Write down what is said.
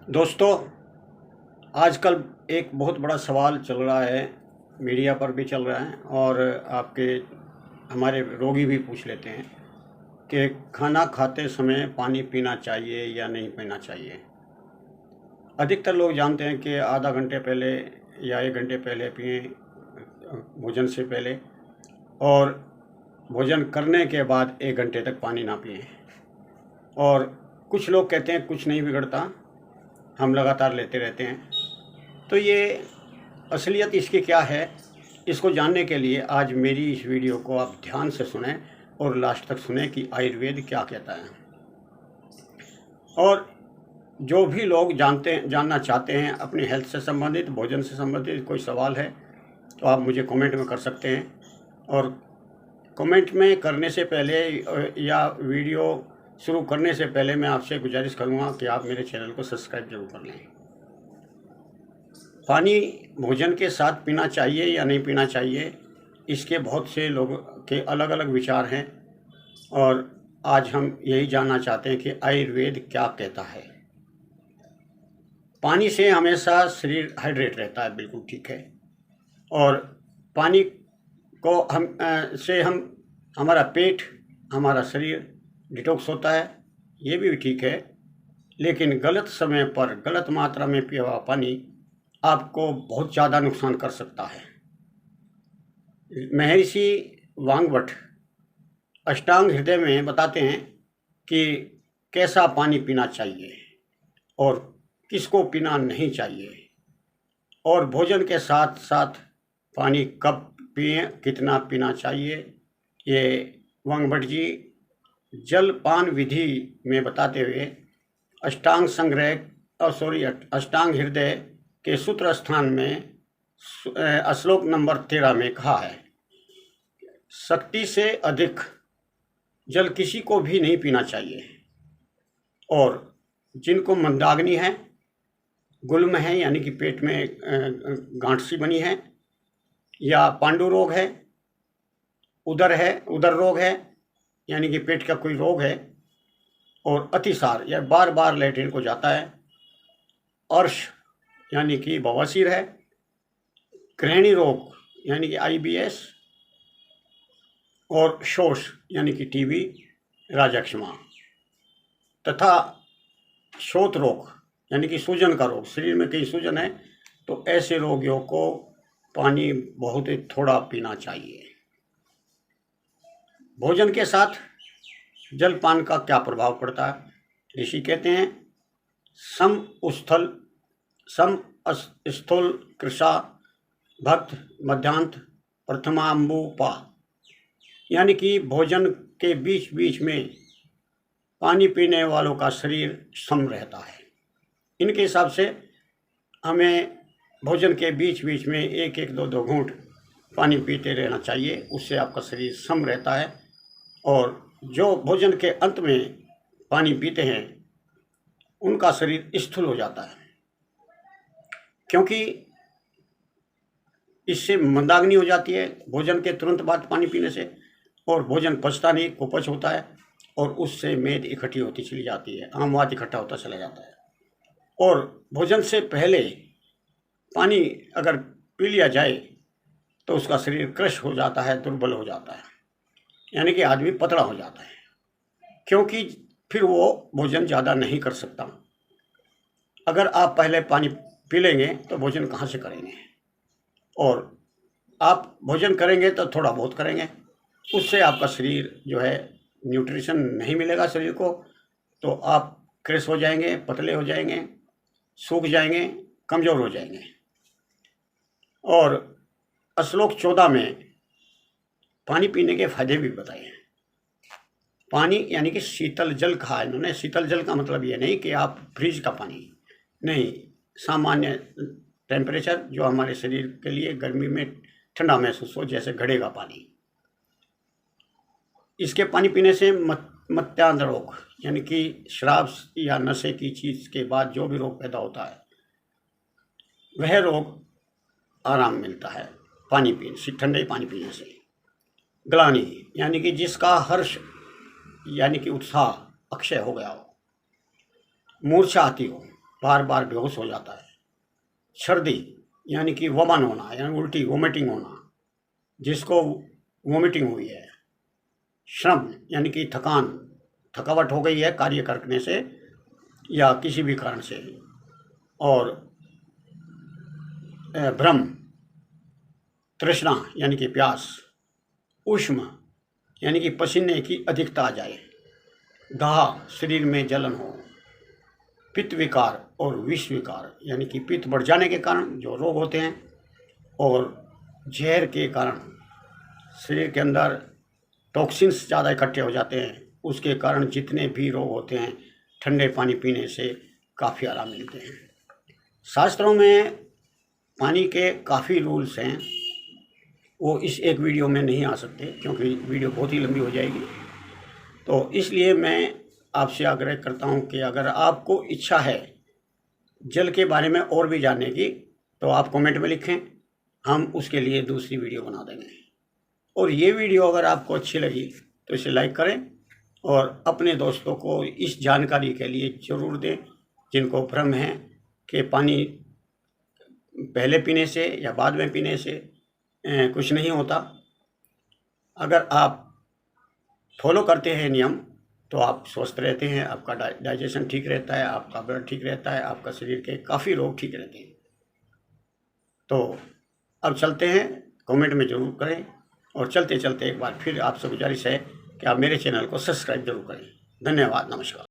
दोस्तों, आजकल एक बहुत बड़ा सवाल चल रहा है, मीडिया पर भी चल रहा है और आपके हमारे रोगी भी पूछ लेते हैं कि खाना खाते समय पानी पीना चाहिए या नहीं पीना चाहिए। अधिकतर लोग जानते हैं कि आधा घंटे पहले या 1 घंटे पहले पिएं, भोजन से पहले, और भोजन करने के बाद 1 घंटे तक पानी ना पिएं। और कुछ लोग कहते हैं कुछ नहीं बिगड़ता, हम लगातार लेते रहते हैं। तो ये असलियत इसकी क्या है, इसको जानने के लिए आज मेरी इस वीडियो को आप ध्यान से सुनें और लास्ट तक सुनें कि आयुर्वेद क्या कहता है। और जो भी लोग जानना चाहते हैं अपनी हेल्थ से संबंधित, भोजन से संबंधित कोई सवाल है तो आप मुझे कमेंट में कर सकते हैं। और कमेंट में करने से पहले या वीडियो शुरू करने से पहले मैं आपसे गुजारिश करूंगा कि आप मेरे चैनल को सब्सक्राइब जरूर कर लें। पानी भोजन के साथ पीना चाहिए या नहीं पीना चाहिए, इसके बहुत से लोगों के अलग अलग विचार हैं और आज हम यही जानना चाहते हैं कि आयुर्वेद क्या कहता है। पानी से हमेशा शरीर हाइड्रेट रहता है, बिल्कुल ठीक है। और पानी को हम हमारा पेट, हमारा शरीर डिटॉक्स होता है, ये भी ठीक है। लेकिन गलत समय पर गलत मात्रा में पिया हुआ पानी आपको बहुत ज़्यादा नुकसान कर सकता है। महर्षि वांगभट अष्टांग हृदय में बताते हैं कि कैसा पानी पीना चाहिए और किसको पीना नहीं चाहिए, और भोजन के साथ साथ पानी कब पिएं, कितना पीना चाहिए। ये वांगभट जी जलपान विधि में बताते हुए अष्टांग हृदय के सूत्र स्थान में श्लोक नंबर 13 में कहा है, शक्ति से अधिक जल किसी को भी नहीं पीना चाहिए। और जिनको मंदाग्नि है, गुल्म है यानी कि पेट में गांठ सी बनी है, या पांडु रोग है, उदर रोग है यानी कि पेट का कोई रोग है, और अतिसार या बार बार लैट्रिन को जाता है, अर्श यानी कि बवासीर है, गृहिणी रोग यानी कि IBS, और शोष यानी कि TB, राजक्षमा, तथा शोथ रोग यानी कि सूजन का रोग, शरीर में कई सूजन है, तो ऐसे रोगियों को पानी बहुत ही थोड़ा पीना चाहिए। भोजन के साथ जलपान का क्या प्रभाव पड़ता है? ऋषि कहते हैं, सम स्थूल कृषा भक्त मध्यांत प्रथमाम्बुपा, यानी कि भोजन के बीच बीच में पानी पीने वालों का शरीर सम रहता है। इनके हिसाब से हमें भोजन के बीच बीच में 1-1, 2-2 घूंट पानी पीते रहना चाहिए, उससे आपका शरीर सम रहता है। और जो भोजन के अंत में पानी पीते हैं उनका शरीर स्थूल हो जाता है, क्योंकि इससे मंदाग्नि हो जाती है भोजन के तुरंत बाद पानी पीने से, और भोजन पचता नहीं, कुपच होता है, और उससे मेद इकट्ठी होती चली जाती है, आमवात इकट्ठा होता चला जाता है। और भोजन से पहले पानी अगर पी लिया जाए तो उसका शरीर क्रश हो जाता है, दुर्बल हो जाता है, यानी कि आदमी पतला हो जाता है, क्योंकि फिर वो भोजन ज़्यादा नहीं कर सकता। अगर आप पहले पानी पी लेंगे तो भोजन कहाँ से करेंगे, और आप भोजन करेंगे तो थोड़ा बहुत करेंगे, उससे आपका शरीर जो है, न्यूट्रिशन नहीं मिलेगा शरीर को, तो आप क्रश हो जाएंगे, पतले हो जाएंगे, सूख जाएंगे, कमज़ोर हो जाएंगे। और श्लोक 14 में पानी पीने के फायदे भी बताए हैं। पानी यानी कि शीतल जल कहा है इन्होंने। शीतल जल का मतलब ये नहीं कि आप फ्रिज का पानी नहीं, सामान्य टेम्परेचर जो हमारे शरीर के लिए गर्मी में ठंडा महसूस हो, जैसे घड़े का पानी। इसके पानी पीने से मत्यान्ध रोग यानी कि शराब या नशे की चीज़ के बाद जो भी रोग पैदा होता है, वह रोग आराम मिलता है पानी पीने, ठंडे पानी पीने से। ग्लानि यानी कि जिसका हर्ष यानी कि उत्साह अक्षय हो गया हो, मूर्छा आती हो, बार बार बेहोश हो जाता है। सर्दी यानी कि वमन होना, यानी उल्टी वोमिटिंग होना, जिसको वोमिटिंग हुई है। श्रम यानी कि थकावट हो गई है कार्य करने से या किसी भी कारण से। और भ्रम, तृष्णा यानी कि प्यास। उष्म यानी कि पसीने की अधिकता आ जाए। दाह, शरीर में जलन हो। पित्त विकार और विष विकार यानी कि पित्त बढ़ जाने के कारण जो रोग होते हैं, और जहर के कारण शरीर के अंदर टॉक्सिन्स ज़्यादा इकट्ठे हो जाते हैं, उसके कारण जितने भी रोग होते हैं ठंडे पानी पीने से काफ़ी आराम मिलते हैं। शास्त्रों में पानी के काफ़ी रूल्स हैं, वो इस एक वीडियो में नहीं आ सकते क्योंकि वीडियो बहुत ही लंबी हो जाएगी। तो इसलिए मैं आपसे आग्रह करता हूँ कि अगर आपको इच्छा है जल के बारे में और भी जानने की, तो आप कमेंट में लिखें, हम उसके लिए दूसरी वीडियो बना देंगे। और ये वीडियो अगर आपको अच्छी लगी तो इसे लाइक करें और अपने दोस्तों को इस जानकारी के लिए ज़रूर दें जिनको भ्रम है कि पानी पहले पीने से या बाद में पीने से कुछ नहीं होता। अगर आप फॉलो करते हैं नियम तो आप स्वस्थ रहते हैं, आपका डाइजेशन ठीक रहता है, आपका ब्लड ठीक रहता है, आपका शरीर के काफ़ी रोग ठीक रहते हैं। तो अब चलते हैं, कमेंट में ज़रूर करें। और चलते चलते एक बार फिर आपसे गुजारिश है कि आप मेरे चैनल को सब्सक्राइब जरूर करें। धन्यवाद, नमस्कार।